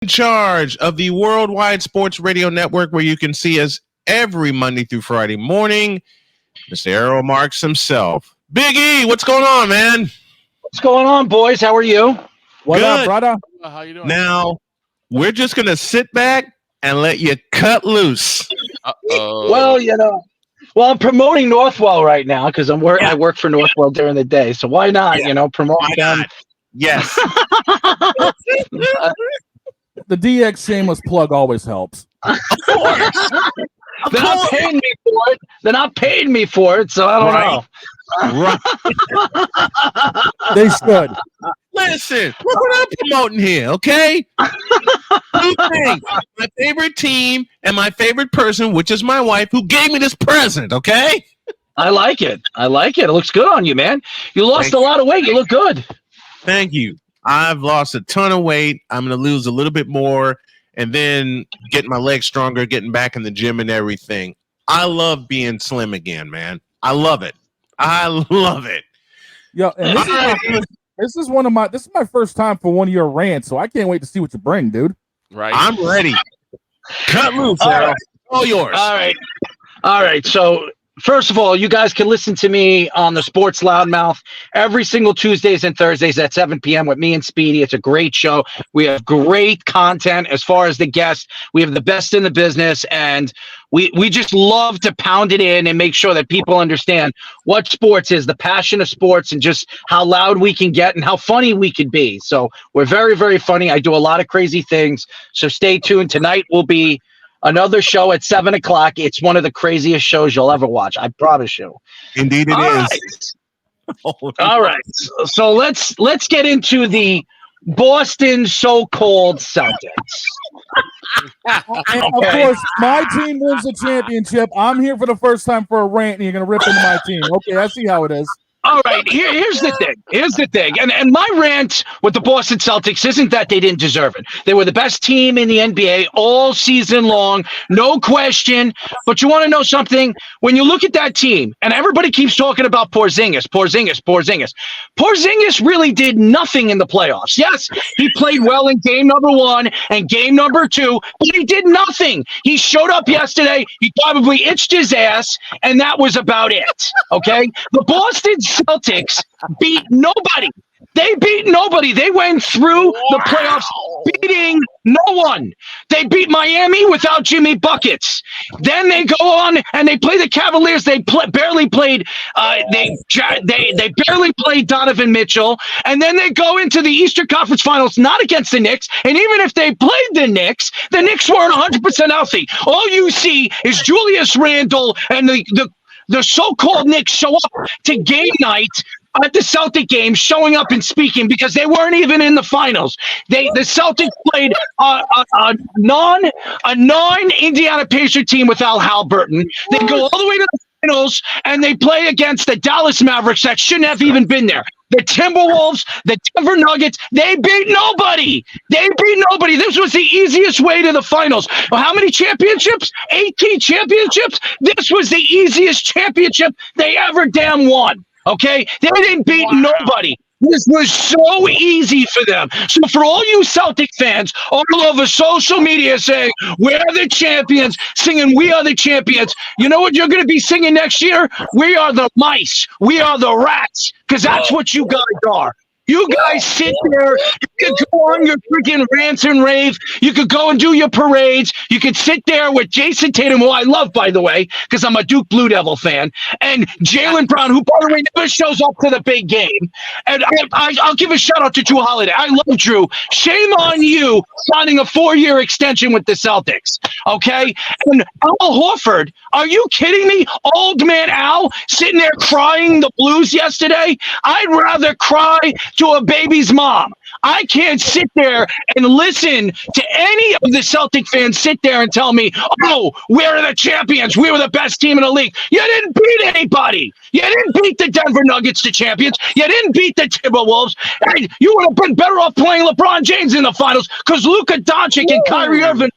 in charge of the Worldwide Sports Radio Network, where you can see us every Monday through Friday morning. Mr. Errol Marks himself. Big E, what's going on, man? What's going on, boys? How are you? What up, brother? How you doing? Now, we're just going to sit back and let you cut loose. Well, I'm promoting Northwell right now because I work for Northwell during the day. So why not, promote them? Yes. The DX shameless plug always helps. They're not paying me for it. They're not paying me for it, so I don't know. Right. They should. Listen, look what I'm promoting here, okay? Two things. My favorite team and my favorite person, which is my wife, who gave me this present, okay? I like it. It looks good on you, man. You lost a lot of weight. You look good. Thank you. I've lost a ton of weight. I'm going to lose a little bit more and then getting my legs stronger, getting back in the gym and everything. I love being slim again, man. I love it. Yo, and this is my first time for one of your rants, so I can't wait to see what you bring, dude. Right. I'm ready. Cut loose, Errol. All yours. All right. So, first of all, you guys can listen to me on the Sports Loudmouth every single Tuesdays and Thursdays at 7 p.m. with me and Speedy. It's a great show. We have great content as far as the guests. We have the best in the business, and we just love to pound it in and make sure that people understand what sports is, the passion of sports, and just how loud we can get and how funny we can be. So we're very, very funny. I do a lot of crazy things. So stay tuned. Tonight will be another show at 7 o'clock. It's one of the craziest shows you'll ever watch. I promise you. Indeed it is. Right. All right. So let's get into the Boston so-called Celtics. And of course, my team wins the championship. I'm here for the first time for a rant, and you're going to rip into my team. Okay, I see how it is. All right, here's the thing. And my rant with the Boston Celtics isn't that they didn't deserve it. They were the best team in the NBA all season long, no question. But you want to know something? When you look at that team, and everybody keeps talking about Porzingis really did nothing in the playoffs. Yes, he played well in game number 1 and game number 2, but he did nothing. He showed up yesterday. He probably itched his ass, and that was about it. Okay? The Boston Celtics beat nobody. They beat nobody. They went through the playoffs beating no one. They beat Miami without Jimmy Buckets. Then they go on and they play the Cavaliers. They barely played. They barely played Donovan Mitchell. And then they go into the Eastern Conference Finals, not against the Knicks. And even if they played the Knicks weren't 100% healthy. All you see is Julius Randle and the so-called Knicks show up to game night at the Celtic game, showing up and speaking because they weren't even in the finals. The Celtics played a non-Indiana Pacer team without Halliburton. They go all the way to the finals and they play against the Dallas Mavericks that shouldn't have even been there. The Timberwolves, the Denver Nuggets, they beat nobody. This was the easiest way to the finals. Well, how many championships? 18 championships? This was the easiest championship they ever damn won. Okay? They didn't beat nobody. This was so easy for them. So for all you Celtic fans all over social media saying, we're the champions, singing we are the champions, you know what you're going to be singing next year? We are the mice. We are the rats. Because that's what you guys are. You guys sit there, you can go on your freaking rants and rave. You could go and do your parades. You could sit there with Jason Tatum, who I love, by the way, because I'm a Duke Blue Devil fan, and Jaylen Brown, who, by the way, never shows up to the big game. And I'll give a shout-out to Drew Holiday. I love Drew. Shame on you signing a 4-year extension with the Celtics, okay? And Al Horford, are you kidding me? Old man Al sitting there crying the blues yesterday? I'd rather cry to a baby's mom. I can't sit there and listen to any of the Celtic fans sit there and tell me, oh, we're the champions. We were the best team in the league. You didn't beat anybody. You didn't beat the Denver Nuggets, the champions. You didn't beat the Timberwolves. And you would have been better off playing LeBron James in the finals because Luka Doncic and Kyrie Irving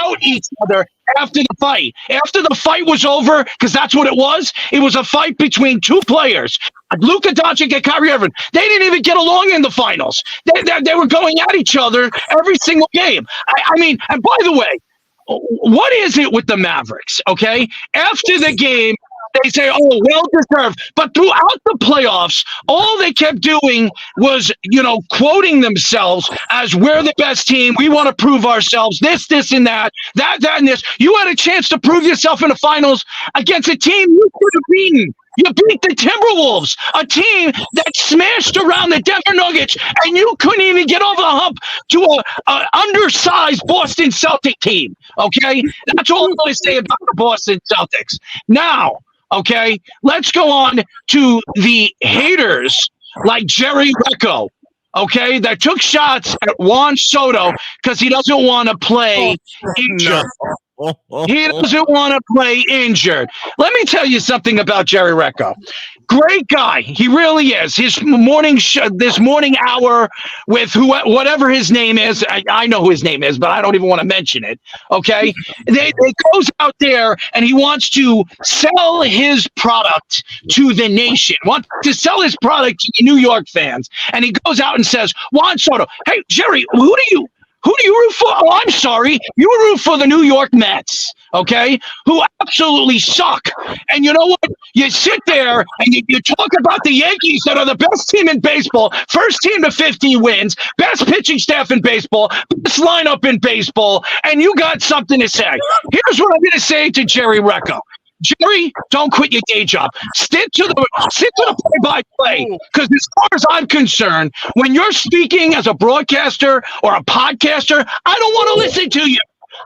out each other after the fight. After the fight was over, because that's what it was. It was a fight between two players, Luka Doncic and Kyrie Irving. They didn't even get along in the finals. They were going at each other every single game. I mean, and by the way, what is it with the Mavericks? Okay, after the game, they say, "Oh, well deserved," but throughout the playoffs, all they kept doing was, quoting themselves as "We're the best team. We want to prove ourselves." This, and that, and this. You had a chance to prove yourself in the finals against a team you could have beaten. You beat the Timberwolves, a team that smashed around the Denver Nuggets, and you couldn't even get over the hump to a undersized Boston Celtic team. Okay, that's all I'm going to say about the Boston Celtics. Now, okay, let's go on to the haters like Jerry Recco, okay, that took shots at Juan Soto because he doesn't want to play injured. He doesn't want to play injured. Let me tell you something about Jerry Recco. Great guy. He really is. His this morning hour with whatever his name is. I know who his name is, but I don't even want to mention it. Okay. They goes out there and he wants to sell his product to the nation, wants to sell his product to the New York fans. And he goes out and says, Juan Soto, hey, Jerry, who do you root for? Oh, I'm sorry. You root for the New York Mets, okay, who absolutely suck. And you know what? You sit there and you talk about the Yankees that are the best team in baseball, first team to 50 wins, best pitching staff in baseball, best lineup in baseball, and you got something to say. Here's what I'm going to say to Jerry Recco. Jerry, don't quit your day job. Stick to the play-by-play. Because as far as I'm concerned, when you're speaking as a broadcaster or a podcaster, I don't want to listen to you.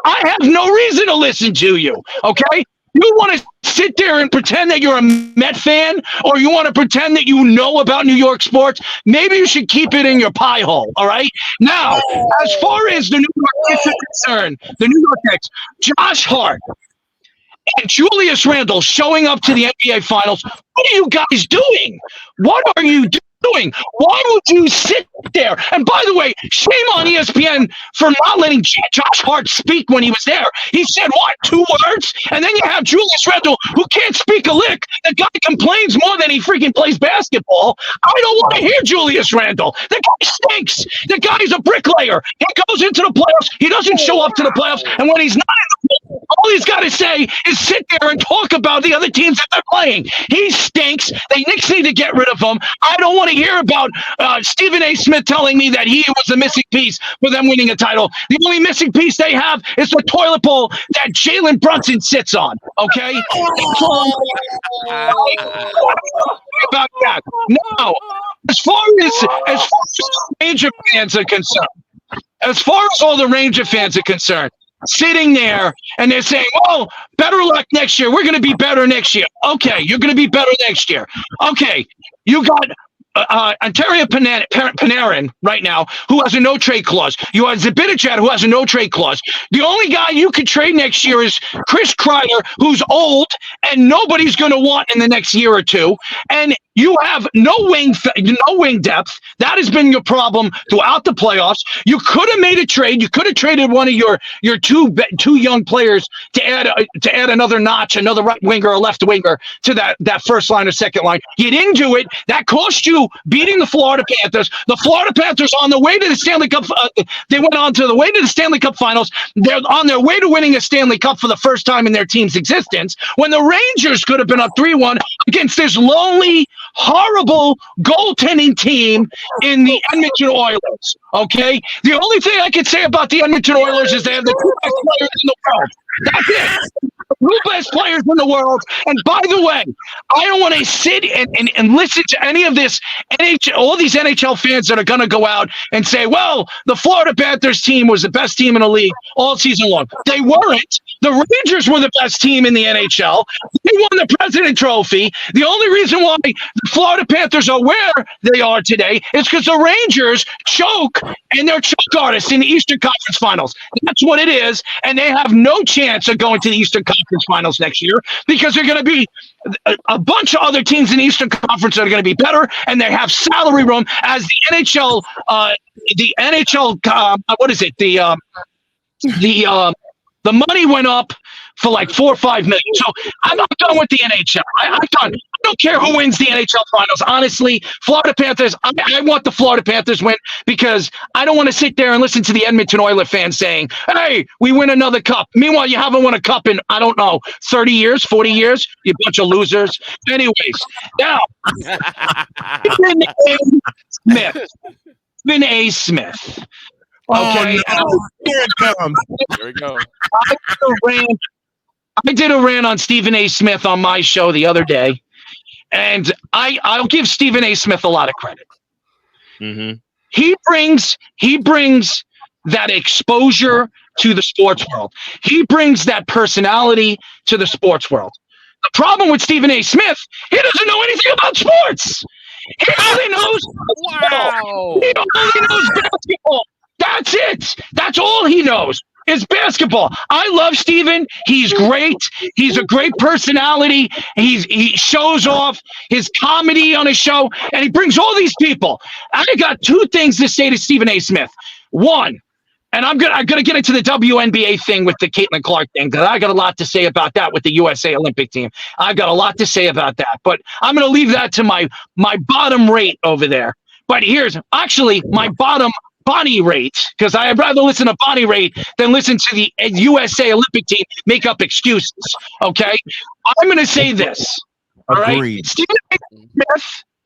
I have no reason to listen to you. Okay? You want to sit there and pretend that you're a Met fan, or you want to pretend that you know about New York sports? Maybe you should keep it in your pie hole. All right. Now, as far as the New York Knicks are concerned, the New York Knicks, Josh Hart and Julius Randle showing up to the NBA Finals. What are you guys doing? What are you doing? Why would you sit there? And by the way, shame on ESPN for not letting Josh Hart speak when he was there. He said, what, 2 words? And then you have Julius Randle, who can't speak a lick. The guy complains more than he freaking plays basketball. I don't want to hear Julius Randle. The guy stinks. The guy's a bricklayer. He goes into the playoffs. He doesn't show up to the playoffs. And when he's not in the playoffs, all he's got to say is sit there and talk about the other teams that they're playing. He stinks. The Knicks need to get rid of him. I don't want to hear about Stephen A. Smith telling me that he was the missing piece for them winning a title. The only missing piece they have is the toilet bowl that Jalen Brunson sits on. Okay? About that. Now, as far as the Ranger fans are concerned, as far as all the Ranger fans are concerned, sitting there and they're saying, "Oh, better luck next year. We're going to be better next year." Okay, you're going to be better next year. Okay, you got Ontario Panarin right now, who has a no-trade clause. You have Zibanejad, who has a no-trade clause. The only guy you could trade next year is Chris Kreider, who's old and nobody's going to want in the next year or two. And you have no wing depth. That has been your problem throughout the playoffs. You could have made a trade. You could have traded one of your two young players to add another notch, another right winger or left winger to that first line or second line. You didn't do it. That cost you beating the Florida Panthers. The Florida Panthers on the way to the Stanley Cup. They went on to the way to the Stanley Cup Finals. They're on their way to winning a Stanley Cup for the first time in their team's existence. When the Rangers could have been up 3-1 against this lonely, horrible goaltending team in the Edmonton Oilers. Okay, the only thing I can say about the Edmonton Oilers is they have the 2 best players in the world. That's it. The 2 best players in the world. And by the way, I don't want to sit and listen to any of this all these NHL fans that are going to go out and say, well, the Florida Panthers team was the best team in the league all season long. They weren't. The Rangers were the best team in the NHL. They won the President Trophy. The only reason why the Florida Panthers are where they are today is because the Rangers choke, and they're choke artists in the Eastern Conference Finals. That's what it is, and they have no chance of going to the Eastern Conference Finals next year because they're going to be a bunch of other teams in the Eastern Conference that are going to be better, and they have salary room as the NHL. What is it? The money went up for like $4 or $5 million. So I'm not done with the NHL. I'm done. I don't care who wins the NHL finals. Honestly, Florida Panthers, I want the Florida Panthers win because I don't want to sit there and listen to the Edmonton Oilers fans saying, hey, we win another cup. Meanwhile, you haven't won a cup in, I don't know, 30 years, 40 years, you bunch of losers. Anyways, now, Stephen A. Smith. Stephen A. Smith. Okay. Oh, no. Here it comes. Here we go. I did a rant on Stephen A. Smith on my show the other day, and I'll give Stephen A. Smith a lot of credit. Mm-hmm. He brings that exposure to the sports world. He brings that personality to the sports world. The problem with Stephen A. Smith, he doesn't know anything about sports. He only knows Wow. He only knows basketball. That's it. That's all he knows is basketball. I love Steven. He's great. He's a great personality. He shows off his comedy on his show, and he brings all these people. I got two things to say to Stephen A. Smith. One, and I'm gonna get into the WNBA thing with the Caitlin Clark thing, because I got a lot to say about that with the USA Olympic team. I got a lot to say about that, but I'm gonna leave that to my bottom rate over there. But here's actually my bottom Bonnie rate, because I'd rather listen to Bonnie rate than listen to the USA Olympic team make up excuses. Okay, I'm going to say this. All right,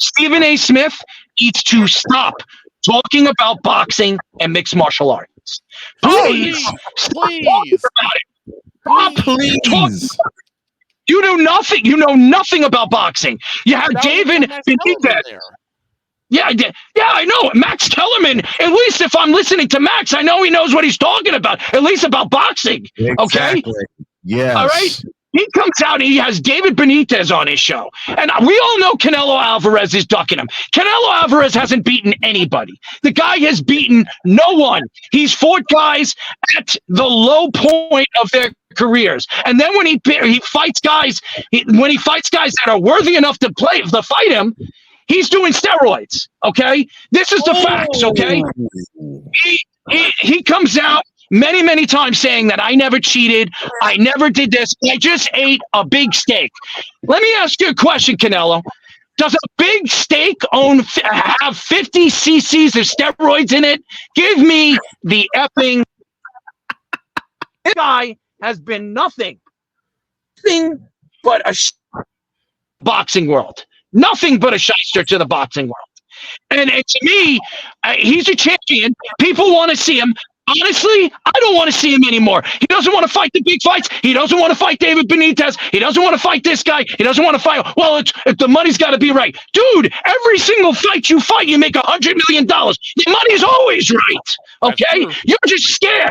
Stephen A. Smith needs to stop talking about boxing and mixed martial arts. Please. Please. You know nothing. You know nothing about boxing. You have David Benitez. Yeah, I know. Max Kellerman, at least if I'm listening to Max, I know he knows what he's talking about, at least about boxing. Exactly. Okay? Yes. All right? He comes out and he has David Benitez on his show. And we all know Canelo Alvarez is ducking him. Canelo Alvarez hasn't beaten anybody. The guy has beaten no one. He's fought guys at the low point of their careers. And then when he fights guys, when he fights guys that are worthy enough to fight him, he's doing steroids, okay? This is the facts, okay? He comes out many, many times saying that I never cheated, I never did this, I just ate a big steak. Let me ask you a question, Canelo. Does a big steak have 50 cc's of steroids in it? Give me the effing... This guy has been nothing but a boxing world. Nothing but a shyster to the boxing world. And to me, he's a champion. People want to see him. Honestly, I don't want to see him anymore. He doesn't want to fight the big fights. He doesn't want to fight David Benitez. He doesn't want to fight this guy. He doesn't want to fight. Well, the money's got to be right. Dude, every single fight you fight, you make $100 million. The money's always right. Okay? You're just scared.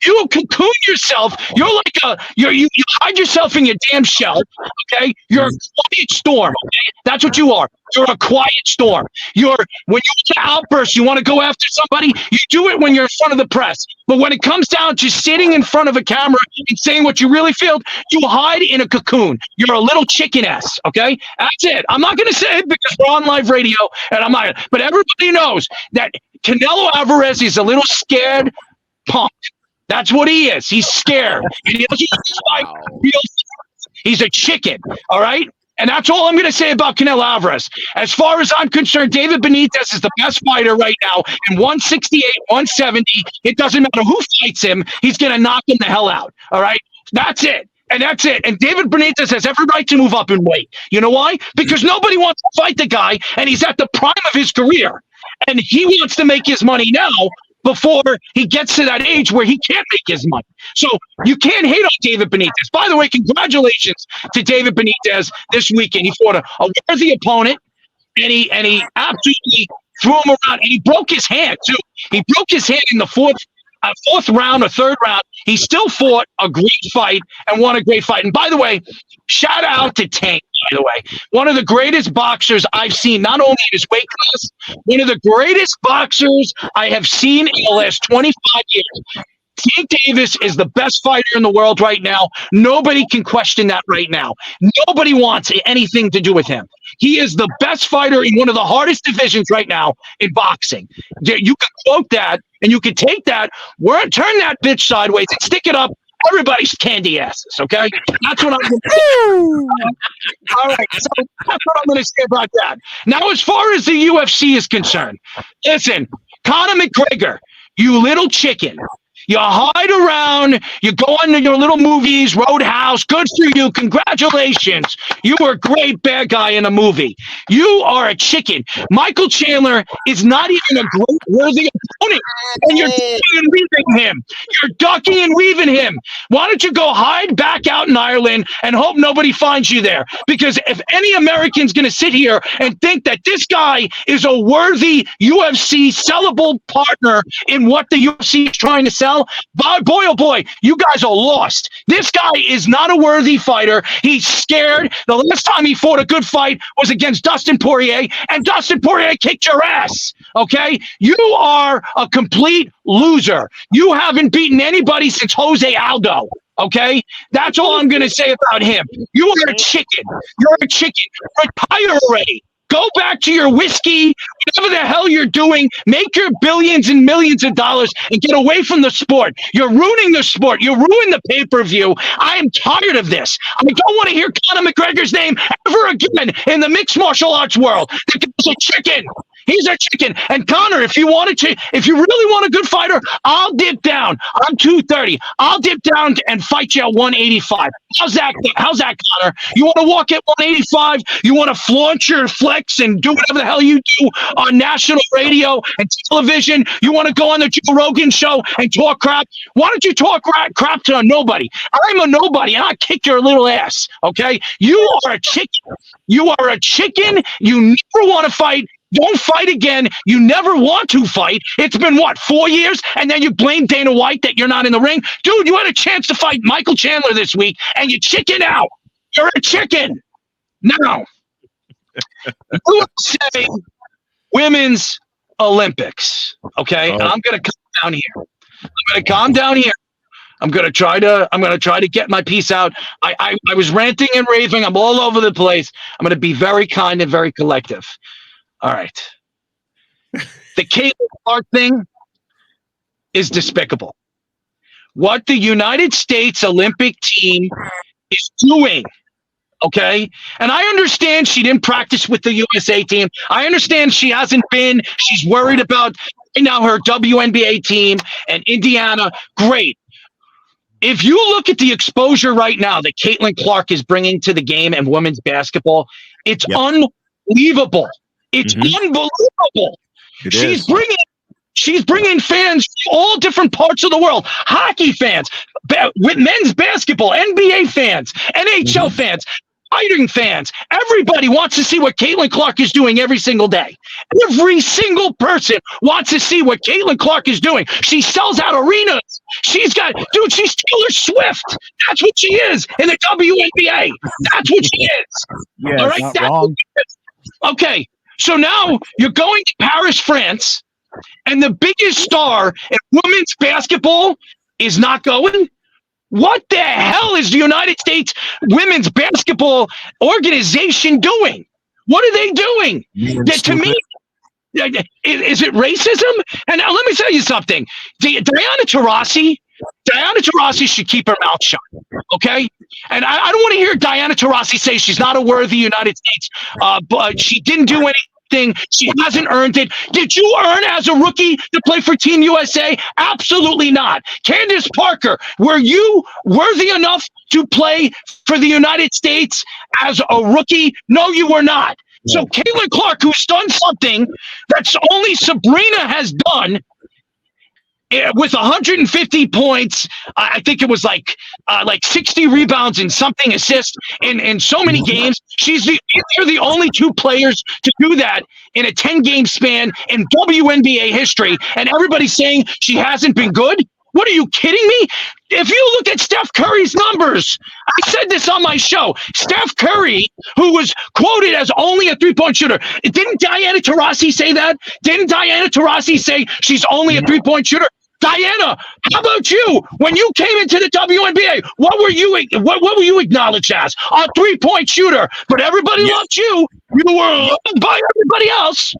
You cocoon yourself. You're like you hide yourself in your damn shell. Okay, you're a quiet storm. Okay, that's what you are. You're a quiet storm. When you want to outburst, you want to go after somebody. You do it when you're in front of the press. But when it comes down to sitting in front of a camera and saying what you really feel, you hide in a cocoon. You're a little chicken ass. Okay, that's it. I'm not going to say it because we're on live radio, and I'm not. But everybody knows that Canelo Alvarez is a little scared punk. That's what he is. He's scared. And he doesn't fight real fights. He's a chicken. All right? And that's all I'm going to say about Canelo Alvarez. As far as I'm concerned, David Benitez is the best fighter right now in 168, 170. It doesn't matter who fights him. He's going to knock him the hell out. All right? That's it. And that's it. And David Benitez has every right to move up in weight. You know why? Because nobody wants to fight the guy, and he's at the prime of his career. And he wants to make his money now, before he gets to that age where he can't make his money. So you can't hate on David Benitez. By the way, congratulations to David Benitez this weekend. He fought a worthy opponent, and he absolutely threw him around, and he broke his hand, too. He broke his hand in the fourth round or third round. He still fought a great fight and won a great fight. And by the way, shout out to Tank, by the way. One of the greatest boxers I've seen, not only in his weight class, one of the greatest boxers I have seen in the last 25 years. Tank Davis is the best fighter in the world right now. Nobody can question that right now. Nobody wants anything to do with him. He is the best fighter in one of the hardest divisions right now in boxing. You can quote that, and you can take that, turn that bitch sideways and stick it up everybody's candy asses, okay? That's what I'm going to say. All right, so that's what I'm going to say about that. Now, as far as the UFC is concerned, listen, Conor McGregor, you little chicken. You hide around, you go on your little movies, Roadhouse, good for you, congratulations. You were a great bad guy in a movie. You are a chicken. Michael Chandler is not even a great worthy opponent, and you're ducking and weaving him. You're ducking and weaving him. Why don't you go hide back out in Ireland and hope nobody finds you there? Because if any American's going to sit here and think that this guy is a worthy UFC sellable partner in what the UFC is trying to sell, boy, oh boy, you guys are lost. This guy is not a worthy fighter. He's scared. The last time he fought a good fight was against Dustin Poirier, and Dustin Poirier kicked your ass. Okay? You are a complete loser. You haven't beaten anybody since Jose Aldo. Okay? That's all I'm going to say about him. You are a chicken. You're a chicken. Retire already. Go back to your whiskey, whatever the hell you're doing. Make your billions and millions of dollars and get away from the sport. You're ruining the sport. You're ruining the pay-per-view. I am tired of this. I don't want to hear Conor McGregor's name ever again in the mixed martial arts world. The guy's a chicken. He's a chicken. And Conor, if you really want a good fighter, I'll dip down. I'm 230. I'll dip down and fight you at 185. How's that, Conor? You want to walk at 185? You want to flaunt your flex and do whatever the hell you do on national radio and television? You want to go on the Joe Rogan show and talk crap? Why don't you talk crap to a nobody? I'm a nobody, and I'll kick your little ass, okay? You are a chicken. You are a chicken. You never want to fight. Don't fight again. You never want to fight. It's been, 4 years? And then you blame Dana White that you're not in the ring? Dude, you had a chance to fight Michael Chandler this week, and you chicken out. You're a chicken. Now, you say Women's Olympics, okay? Oh. I'm going to calm down here. I'm going to try to get my piece out. I was ranting and raving. I'm all over the place. I'm going to be very kind and very collective. All right. The Caitlin Clark thing is despicable. What the United States Olympic team is doing, okay? And I understand she didn't practice with the USA team. I understand she hasn't been. She's worried about now her WNBA team and Indiana. Great. If you look at the exposure right now that Caitlin Clark is bringing to the game and women's basketball, it's unbelievable. It's unbelievable. She's bringing fans from all different parts of the world. Hockey fans, with men's basketball, NBA fans, NHL fans, fighting fans. Everybody wants to see what Caitlin Clark is doing every single day. Every single person wants to see what Caitlin Clark is doing. She sells out arenas. She's Taylor Swift. That's what she is in the WNBA. That's what she is. Yeah, all right. not wrong. Okay. So now you're going to Paris, France, and the biggest star in women's basketball is not going? What the hell is the United States Women's Basketball Organization doing? What are they doing? To me, is it racism? And now let me tell you something. Diana Taurasi should keep her mouth shut, okay? And I don't want to hear Diana Taurasi say she's not a worthy United States, but she didn't do anything. She hasn't earned it. Did you earn as a rookie to play for Team USA? Absolutely not. Candace Parker, were you worthy enough to play for the United States as a rookie? No, you were not. So Caitlin Clark, who's done something that's only Sabrina has done, with 150 points, I think it was like 60 rebounds and something assists in so many games. They're the only two players to do that in a 10-game span in WNBA history, and everybody's saying she hasn't been good. What, are you kidding me? If you look at Steph Curry's numbers, I said this on my show. Steph Curry, who was quoted as only a three-point shooter, didn't Diana Taurasi say that? Didn't Diana Taurasi say she's only a three-point shooter? Diana, how about you? When you came into the WNBA, what were you acknowledged as? A three-point shooter. But everybody loved you. You were loved by everybody else.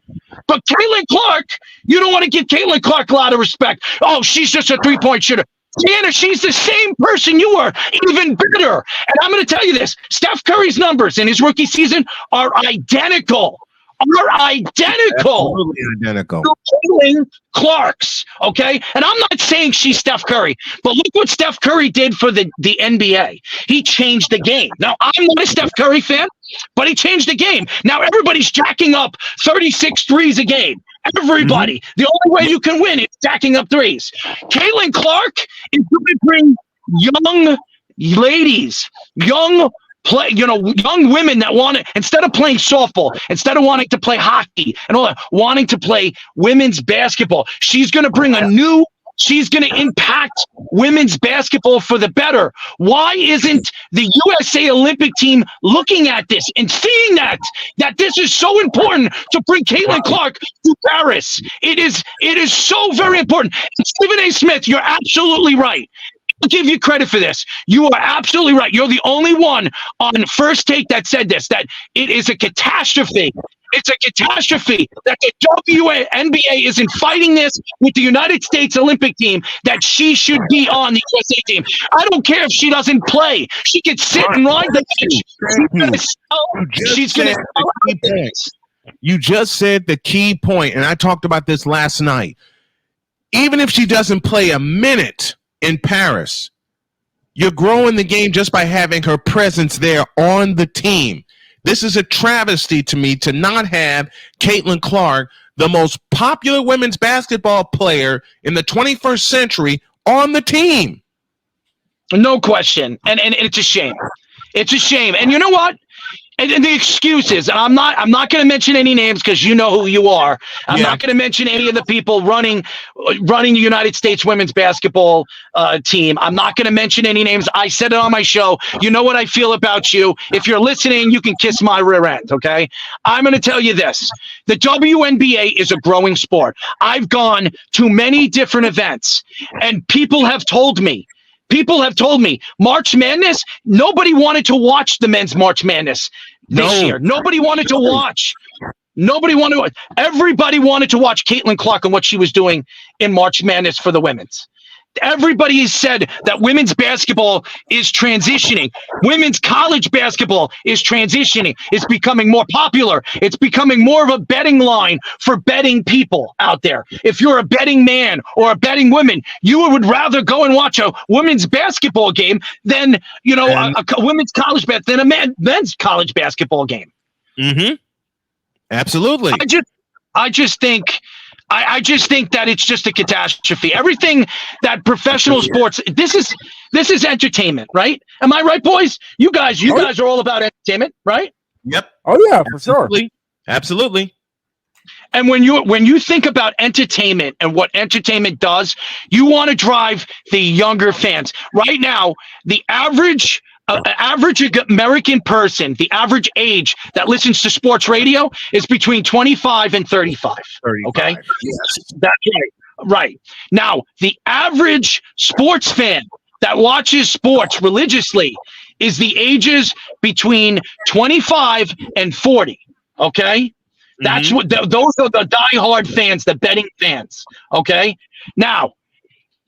But Caitlin Clark, you don't want to give Caitlin Clark a lot of respect. Oh, she's just a three-point shooter. Deanna, she's the same person you were, even better. And I'm going to tell you this. Steph Curry's numbers in his rookie season are identical. Absolutely identical. Caitlin Clark's, okay? And I'm not saying she's Steph Curry, but look what Steph Curry did for the NBA. He changed the game. Now, I'm not a Steph Curry fan, but he changed the game. Now, everybody's jacking up 36 threes a game. Everybody. The only way you can win is jacking up threes. Caitlin Clark is going to bring young ladies, young women that want to, instead of playing softball, instead of wanting to play hockey and all that, wanting to play women's basketball. She's going to impact women's basketball for the better. Why isn't the USA Olympic team looking at this and seeing that this is so important to bring Caitlin Clark to Paris? It is so very important. And Stephen A. Smith, you're absolutely right. I'll give you credit for this. You are absolutely right. You're the only one on First Take that said this, that it is a catastrophe. It's a catastrophe that the WNBA isn't fighting this with the United States Olympic team, that she should be on the USA team. I don't care if she doesn't play. She can sit and ride the bench. She's going to. You just said the key point, and I talked about this last night. Even if she doesn't play a minute in Paris, you're growing the game just by having her presence there on the team. This is a travesty to me to not have Caitlin Clark, the most popular women's basketball player in the 21st century, on the team. No question. And it's a shame. It's a shame. And you know what? And the excuses, and I'm not going to mention any names because you know who you are. I'm not going to mention any of the people running the United States women's basketball team. I'm not going to mention any names. I said it on my show. You know what I feel about you. If you're listening, you can kiss my rear end, okay? I'm going to tell you this. The WNBA is a growing sport. I've gone to many different events, and people have told me, March Madness, nobody wanted to watch the men's March Madness this year. Nobody wanted to watch. Everybody wanted to watch Caitlin Clark and what she was doing in March Madness for the women's. Everybody has said that women's basketball is transitioning. Women's college basketball is transitioning. It's becoming more popular. It's becoming more of a betting line for betting people out there. If you're a betting man or a betting woman, you would rather go and watch a women's basketball game than, a women's college than a men's college basketball game. Mm-hmm. Absolutely. I just think that it's just a catastrophe. Everything that professional sports, this is entertainment, right? Am I right, boys? You guys are all about entertainment, right? Yep. Oh yeah, for sure. Absolutely. And when you think about entertainment and what entertainment does, you want to drive the younger fans. Right now, the average American person, the average age that listens to sports radio is between 25 and 35. Okay? Yes. That's right. Right. Now, the average sports fan that watches sports religiously is the ages between 25 and 40. Okay? That's what those are the diehard fans, the betting fans. Okay? Now,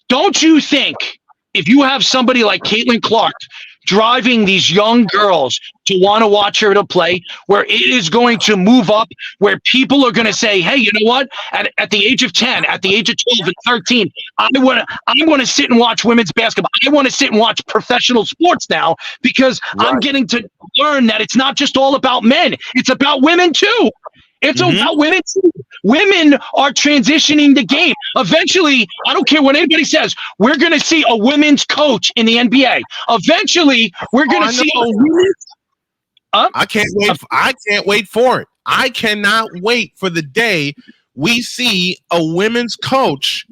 don't you think if you have somebody like Caitlin Clark driving these young girls to want to watch her to play, where it is going to move up, where people are going to say, hey, you know what? At the age of 10, at the age of 12 and 13, I want to sit and watch women's basketball. I want to sit and watch professional sports now because I'm getting to learn that it's not just all about men. It's about women too. It's about women too. Women are transitioning the game. Eventually, I don't care what anybody says, we're going to see a women's coach in the NBA. Eventually, we're going to see a women's... I can't wait for it. I cannot wait for the day we see a women's coach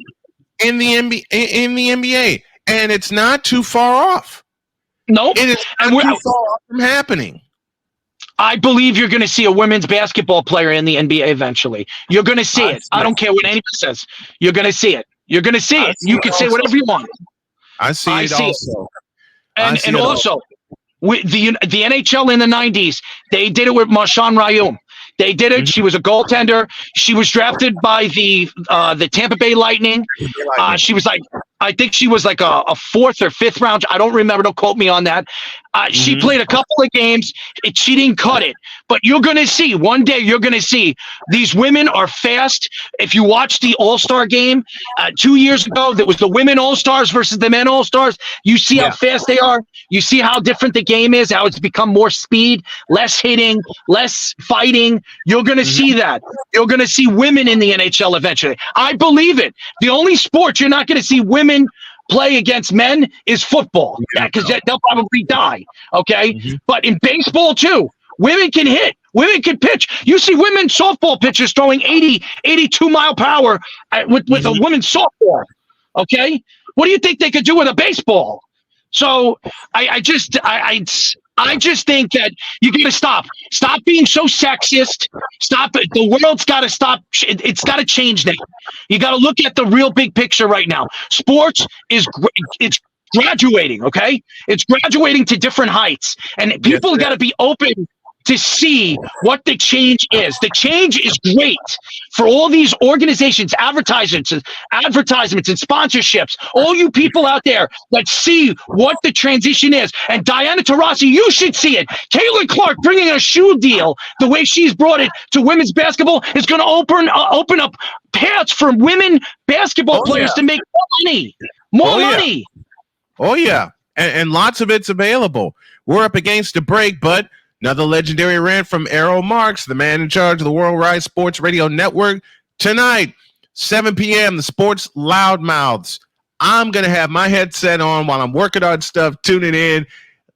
in the NBA. And it's not too far off. No, it is not too far off from happening. I believe you're going to see a women's basketball player in the NBA eventually. You're going to see it. I don't care what anybody says. You're going to see it. You're going to see it. You can say whatever you want. I see it also. And also, the NHL in the 90s, they did it with Marshawn Rayum. They did it. She was a goaltender. She was drafted by the Tampa Bay Lightning. She was like I think she was like a fourth or fifth round. I don't remember. Don't quote me on that. She played a couple of games. She didn't cut it. But you're going to see, one day you're going to see these women are fast. If you watch the All-Star game 2 years ago, that was the women All-Stars versus the men All-Stars. You see how fast they are. You see how different the game is, how it's become more speed, less hitting, less fighting. You're going to see that. You're going to see women in the NHL eventually. I believe it. The only sport you're not going to see women play against men is football, because they'll probably die. Okay, but in baseball too, women can hit, women can pitch. You see women softball pitchers throwing 82 mile per hour with a women's softball. Okay, what do you think they could do with a baseball? So I just think that you got to stop being so sexist. Stop it. The world's got to stop. It's got to change now. You got to look at the real big picture right now. Sports it's graduating. Okay, it's graduating to different heights, and people got to be open to see what the change is. The change is great for all these organizations, advertisements and sponsorships, all you people out there that see what the transition is. And Diana Taurasi, you should see it. Caitlin Clark bringing a shoe deal, the way she's brought it to women's basketball, is going to open up paths for women basketball players to make more money. Oh, yeah. And lots of it's available. We're up against a break, but another legendary rant from Errol Marks, the man in charge of the Worldwide Sports Radio Network. Tonight, 7 p.m., the Sports Loudmouths. I'm going to have my headset on while I'm working on stuff, tuning in.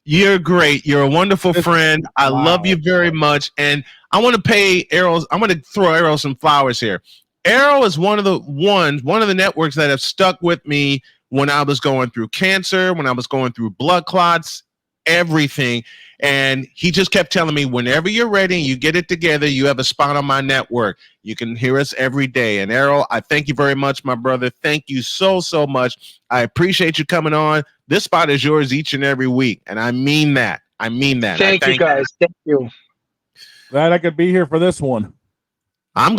You're great. You're a wonderful friend. I love you very much. And I want to pay Errol, I'm going to throw Errol some flowers here. Errol is one of the networks that have stuck with me when I was going through cancer, when I was going through blood clots, everything. And he just kept telling me, whenever you're ready, you get it together, you have a spot on my network. You can hear us every day. And Errol, I thank you very much, my brother. Thank you so much. I appreciate you coming on. This spot is yours each and every week. And I mean that. Thank you, guys. Thank you. Glad I could be here for this one. I'm